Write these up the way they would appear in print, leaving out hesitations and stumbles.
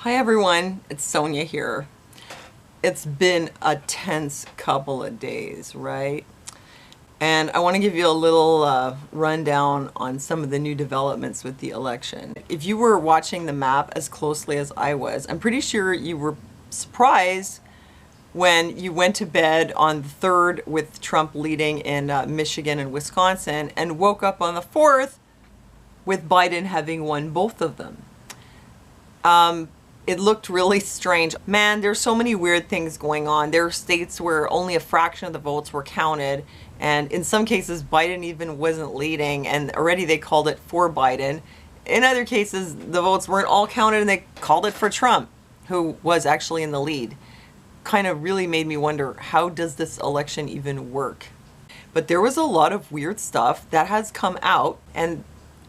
Hi everyone, it's Sonia here. It's been a tense couple of days, right? And I want to give you a little rundown on some of the new developments with the election. If you were watching the map as closely as I was, I'm pretty sure you were surprised when you went to bed on the 3rd with Trump leading in Michigan and Wisconsin and woke up on the 4th with Biden having won both of them. It looked really strange. Man, there's so many weird things going on. There are states where only a fraction of the votes were counted, and in some cases Biden even wasn't leading, and already they called it for Biden. In other cases, the votes weren't all counted and they called it for Trump, who was actually in the lead. Kind of really made me wonder, how does this election even work? But there was a lot of weird stuff that has come out, and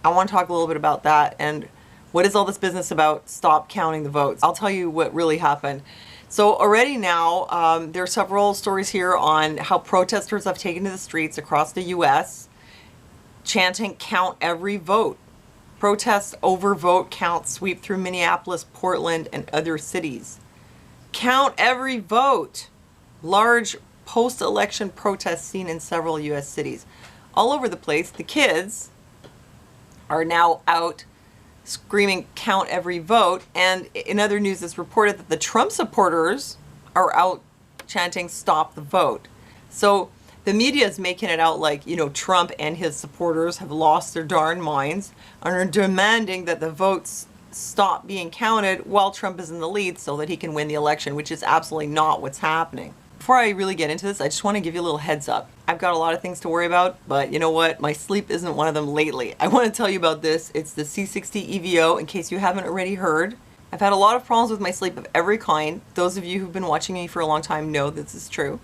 I want to talk a little bit about that. And what is all this business about stop counting the votes? I'll tell you what really happened. So already now, there are several stories here on how protesters have taken to the streets across the U.S. chanting, "Count every vote." Protests over vote count sweep through Minneapolis, Portland, and other cities. Count every vote. Large post-election protests seen in several U.S. cities. All over the place, the kids are now out screaming, "Count every vote." And in other news, it's reported that the Trump supporters are out chanting, "Stop the vote." So the media is making it out like, Trump and his supporters have lost their darn minds and are demanding that the votes stop being counted while Trump is in the lead so that he can win the election, which is absolutely not what's happening. Before I really get into this, I just want to give you a little heads up. I've got a lot of things to worry about, but you know what? My sleep isn't one of them lately. I want to tell you about this. It's the C60 EVO, in case you haven't already heard. I've had a lot of problems with my sleep of every kind. Those of you who've been watching me for a long time know this is true.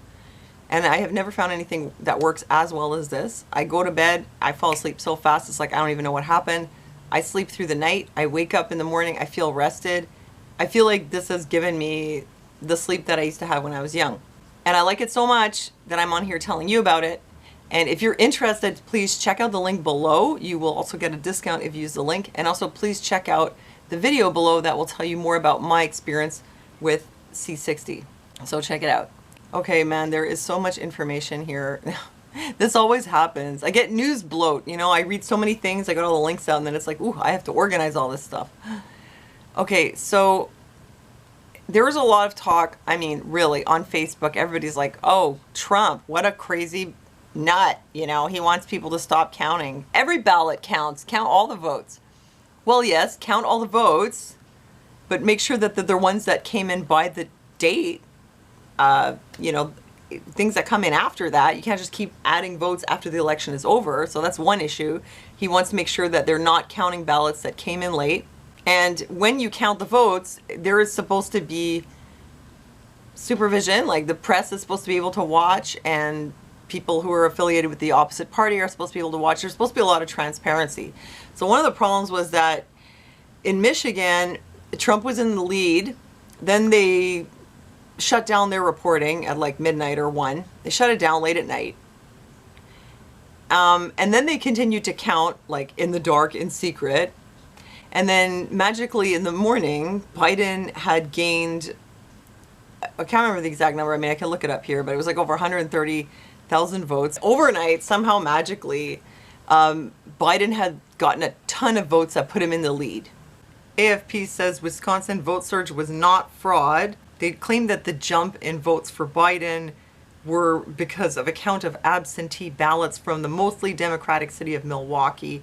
And I have never found anything that works as well as this. I go to bed, I fall asleep so fast, it's like I don't even know what happened. I sleep through the night, I wake up in the morning, I feel rested. I feel like this has given me the sleep that I used to have when I was young. And I like it so much that I'm on here telling you about it. And if you're interested, please check out the link below. You will also get a discount if you use the link. And also please check out the video below that will tell you more about my experience with C60. So check it out. Okay, man, there is so much information here. This always happens. I get news bloat, I read so many things, I got all the links out, and then it's like, ooh, I have to organize all this stuff. Okay, so there was a lot of talk, really, on Facebook. Everybody's like, oh, Trump, what a crazy nut. He wants people to stop counting. Every ballot counts. Count all the votes. Well, yes, count all the votes, but make sure that they're ones that came in by the date. Things that come in after that. You can't just keep adding votes after the election is over. So that's one issue. He wants to make sure that they're not counting ballots that came in late. And when you count the votes, there is supposed to be supervision, like the press is supposed to be able to watch, and people who are affiliated with the opposite party are supposed to be able to watch. There's supposed to be a lot of transparency. So one of the problems was that in Michigan, Trump was in the lead. Then they shut down their reporting at like midnight or 1. They shut it down late at night. And then they continued to count like in the dark, in secret. And then magically in the morning, Biden had gained, I can't remember the exact number. I can look it up here, but it was like over 130,000 votes. Overnight, somehow magically, Biden had gotten a ton of votes that put him in the lead. AFP says Wisconsin vote surge was not fraud. They claimed that the jump in votes for Biden were because of a count of absentee ballots from the mostly Democratic city of Milwaukee,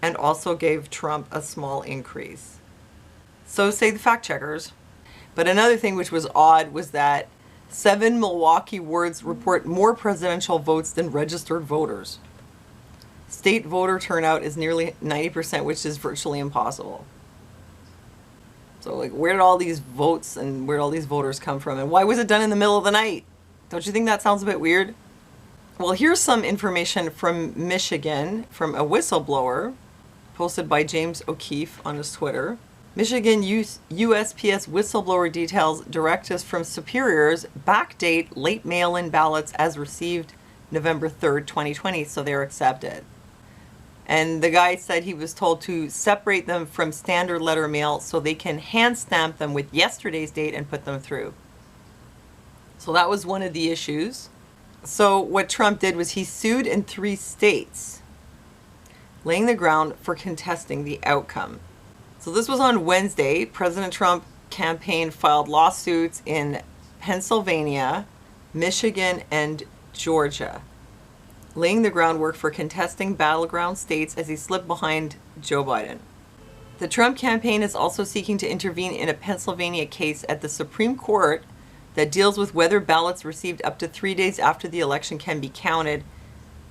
and also gave Trump a small increase. So say the fact checkers. But another thing which was odd was that 7 Milwaukee wards report more presidential votes than registered voters. State voter turnout is nearly 90%, which is virtually impossible. So like, where did all these votes and where did all these voters come from? And why was it done in the middle of the night? Don't you think that sounds a bit weird? Well, here's some information from Michigan from a whistleblower posted by James O'Keefe on his Twitter. Michigan USPS whistleblower details directives from superiors backdate late mail-in ballots as received November 3rd, 2020, so they're accepted. And the guy said he was told to separate them from standard letter mail so they can hand stamp them with yesterday's date and put them through. So that was one of the issues. So what Trump did was he sued in 3 states, laying the ground for contesting the outcome. So this was on Wednesday. President Trump campaign filed lawsuits in Pennsylvania, Michigan, and Georgia, laying the groundwork for contesting battleground states as he slipped behind Joe Biden. The Trump campaign is also seeking to intervene in a Pennsylvania case at the Supreme Court that deals with whether ballots received up to 3 days after the election can be counted,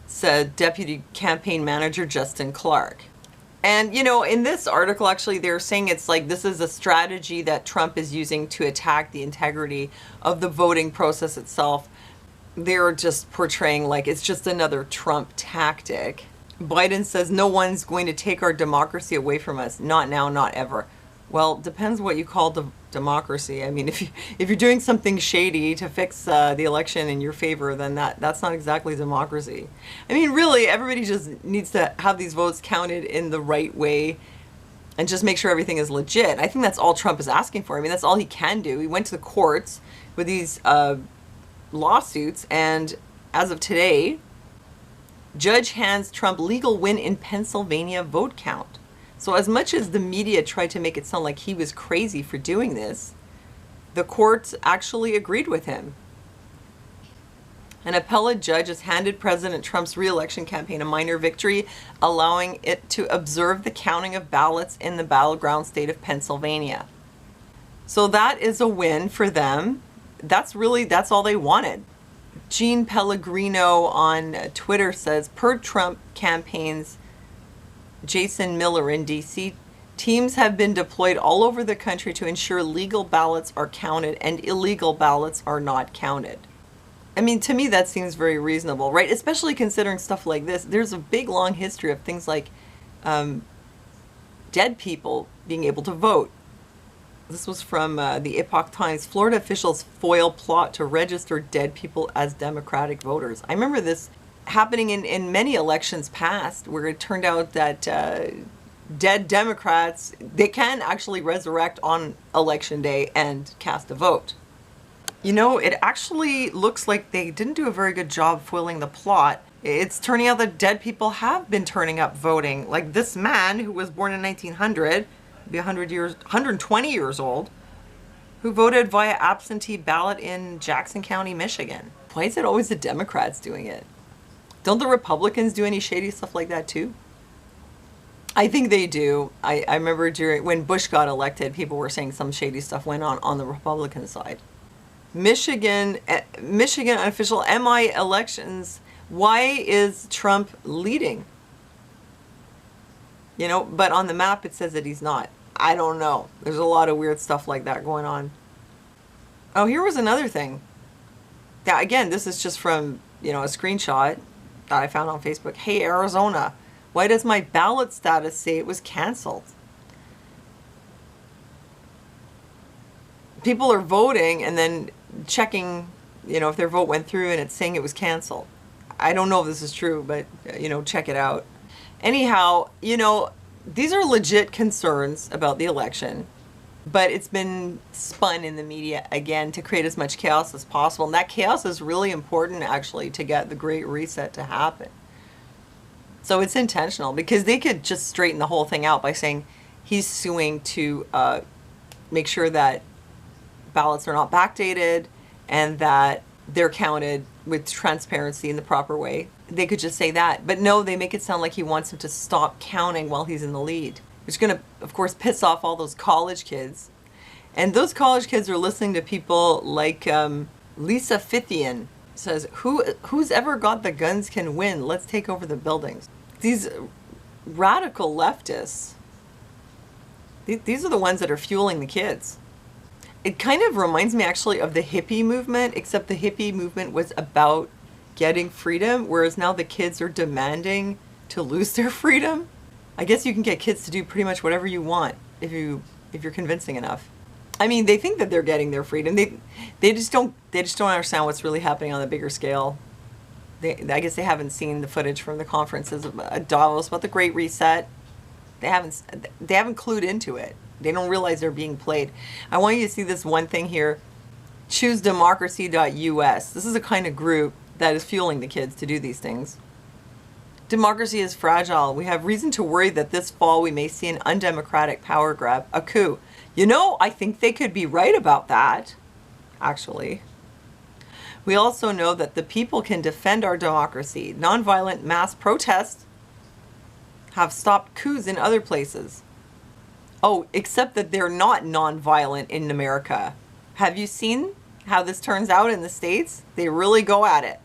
said Deputy Campaign Manager Justin Clark. And, you know, in this article, actually, they're saying it's like this is a strategy that Trump is using to attack the integrity of the voting process itself. They're just portraying like it's just another Trump tactic. Biden says no one's going to take our democracy away from us. Not now, not ever. Well, depends what you call democracy. I mean, if you're doing something shady to fix the election in your favor, then that's not exactly democracy. I mean, really, everybody just needs to have these votes counted in the right way and just make sure everything is legit. I think that's all Trump is asking for. I mean, that's all he can do. He went to the courts with these lawsuits, and as of today, judge hands Trump legal win in Pennsylvania vote count. So as much as the media tried to make it sound like he was crazy for doing this, the courts actually agreed with him. An appellate judge has handed President Trump's re-election campaign a minor victory, allowing it to observe the counting of ballots in the battleground state of Pennsylvania. So that is a win for them. That's all they wanted. Gene Pellegrino on Twitter says, per Trump campaign's Jason Miller in D.C., teams have been deployed all over the country to ensure legal ballots are counted and illegal ballots are not counted. I mean, to me, that seems very reasonable, right? Especially considering stuff like this. There's a big, long history of things like dead people being able to vote. This was from the Epoch Times. Florida officials foil plot to register dead people as Democratic voters. I remember this happening in many elections past, where it turned out that dead Democrats, they can actually resurrect on election day and cast a vote. You know, it actually looks like they didn't do a very good job foiling the plot. It's turning out that dead people have been turning up voting. Like this man who was born in 1900, be 120 years old, who voted via absentee ballot in Jackson County, Michigan. Why is it always the Democrats doing it? Don't the Republicans do any shady stuff like that too? I think they do. I remember when Bush got elected, people were saying some shady stuff went on the Republican side. Michigan unofficial MI elections. Why is Trump leading? You know, but on the map it says that he's not. I don't know. There's a lot of weird stuff like that going on. Oh, here was another thing. Now, again, this is just from, you know, a screenshot that I found on Facebook. Hey, Arizona, why does my ballot status say it was canceled? People are voting and then checking, you know, if their vote went through and it's saying it was canceled. I don't know if this is true, but, you know, check it out. Anyhow, you know, these are legit concerns about the election, but it's been spun in the media again to create as much chaos as possible. And that chaos is really important, actually, to get the Great Reset to happen. So it's intentional, because they could just straighten the whole thing out by saying he's suing to make sure that ballots are not backdated and that they're counted with transparency in the proper way. They could just say that. But no, they make it sound like he wants him to stop counting while he's in the lead. It's going to, of course, piss off all those college kids. And those college kids are listening to people like Lisa Fithian says, who's ever got the guns can win. Let's take over the buildings. These radical leftists, these are the ones that are fueling the kids. It kind of reminds me actually of the hippie movement, except the hippie movement was about getting freedom, whereas now the kids are demanding to lose their freedom. I guess you can get kids to do pretty much whatever you want if you're convincing enough. I mean, they think that they're getting their freedom. They just don't understand what's really happening on the bigger scale. I guess they haven't seen the footage from the conferences at Davos about the Great Reset. They haven't clued into it. They don't realize they're being played. I want you to see this one thing here. ChooseDemocracy.us. This is a kind of group that is fueling the kids to do these things. Democracy is fragile. We have reason to worry that this fall we may see an undemocratic power grab, a coup. You know, I think they could be right about that, actually. We also know that the people can defend our democracy. Nonviolent mass protests have stopped coups in other places. Oh, except that they're not nonviolent in America. Have you seen how this turns out in the States? They really go at it.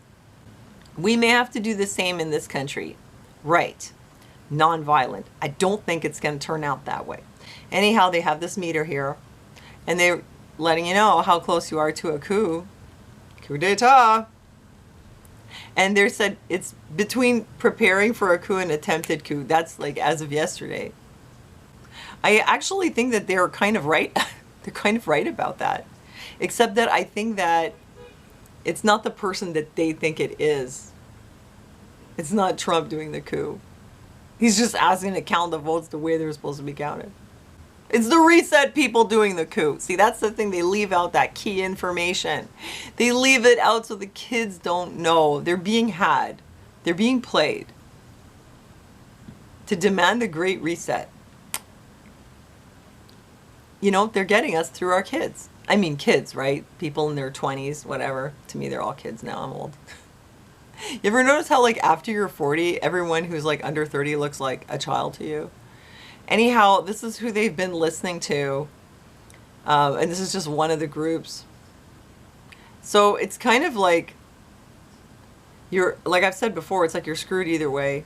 We may have to do the same in this country. Right. Nonviolent. I don't think it's going to turn out that way. Anyhow, they have this meter here, and they're letting you know how close you are to a coup. Coup d'etat. And they said it's between preparing for a coup and attempted coup. That's like as of yesterday. I actually think that they're kind of right. They're kind of right about that. Except that I think that it's not the person that they think it is. It's not Trump doing the coup. He's just asking to count the votes the way they're supposed to be counted. It's the reset people doing the coup. See, that's the thing. They leave out that key information. They leave it out so the kids don't know. They're being had. They're being played to demand the Great Reset. You know, they're getting us through our kids. I mean kids, right? People in their 20s, whatever. To me, they're all kids now. I'm old. You ever notice how, like, after you're 40, everyone who's, like, under 30 looks like a child to you? Anyhow, this is who they've been listening to. And this is just one of the groups. So it's kind of like like I've said before, it's like you're screwed either way.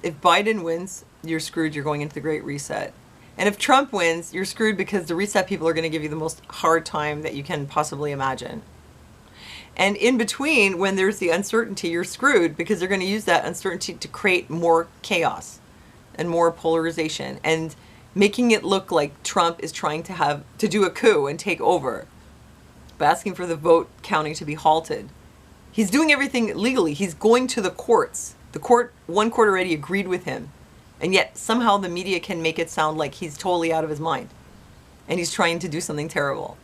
If Biden wins, you're screwed. You're going into the Great Reset. And if Trump wins, you're screwed because the reset people are going to give you the most hard time that you can possibly imagine. And in between, when there's the uncertainty, you're screwed because they're going to use that uncertainty to create more chaos and more polarization and making it look like Trump is trying to do a coup and take over, by asking for the vote counting to be halted. He's doing everything legally. He's going to the courts. One court already agreed with him. And yet somehow the media can make it sound like he's totally out of his mind and he's trying to do something terrible.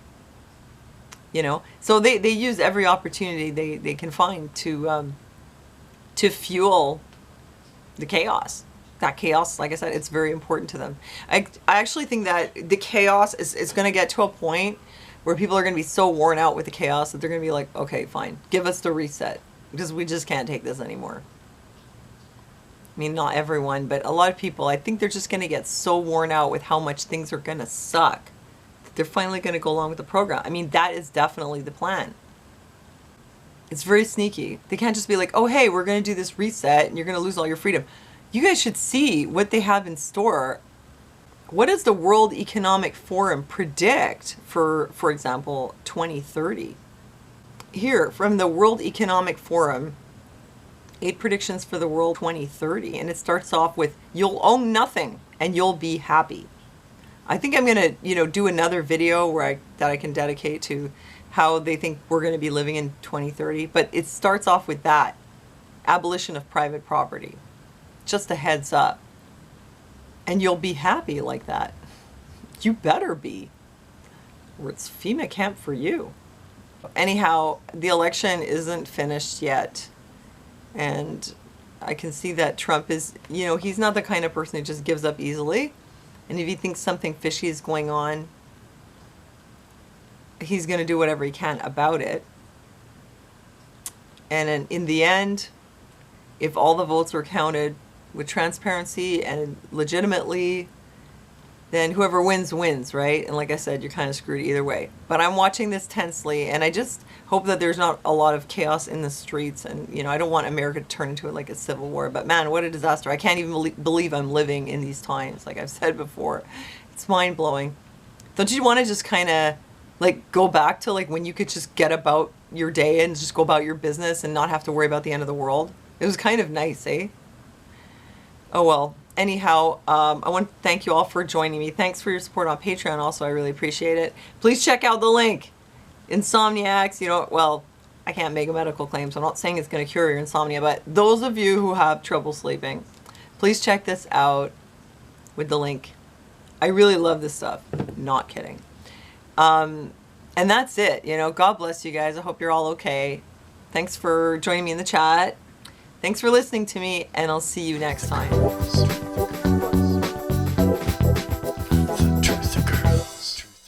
You know, so they use every opportunity they can find to fuel the chaos. That chaos, like I said, it's very important to them. I actually think that the chaos is going to get to a point where people are going to be so worn out with the chaos that they're going to be like, okay, fine, give us the reset because we just can't take this anymore. I mean, not everyone, but a lot of people, I think they're just going to get so worn out with how much things are going to suck that they're finally going to go along with the program. I mean, that is definitely the plan. It's very sneaky. They can't just be like, oh, hey, we're going to do this reset and you're going to lose all your freedom. You guys should see what they have in store. What does the World Economic Forum predict for example, 2030? Here, from the World Economic Forum, 8 predictions for the world 2030, and it starts off with, you'll own nothing and you'll be happy. I think I'm going to, do another video that I can dedicate to how they think we're going to be living in 2030, but it starts off with that. Abolition of private property. Just a heads up. And you'll be happy like that. You better be. Or it's FEMA camp for you. Anyhow, the election isn't finished yet. And I can see that Trump is, he's not the kind of person who just gives up easily. And if he thinks something fishy is going on, he's going to do whatever he can about it. And in the end, if all the votes were counted with transparency and legitimately, then whoever wins, wins, right? And like I said, you're kind of screwed either way. But I'm watching this tensely, and I just hope that there's not a lot of chaos in the streets. And, I don't want America to turn into like a civil war. But man, what a disaster. I can't even believe I'm living in these times, like I've said before. It's mind-blowing. Don't you want to just kind of like go back to like when you could just get about your day and just go about your business and not have to worry about the end of the world? It was kind of nice, eh? Oh well. Anyhow, I want to thank you all for joining me. Thanks for your support on Patreon also. I really appreciate it. Please check out the link. Insomniacs, I can't make a medical claim, so I'm not saying it's going to cure your insomnia, but those of you who have trouble sleeping, please check this out with the link. I really love this stuff. Not kidding. And that's it. You know, God bless you guys. I hope you're all okay. Thanks for joining me in the chat. Thanks for listening to me, and I'll see you next time.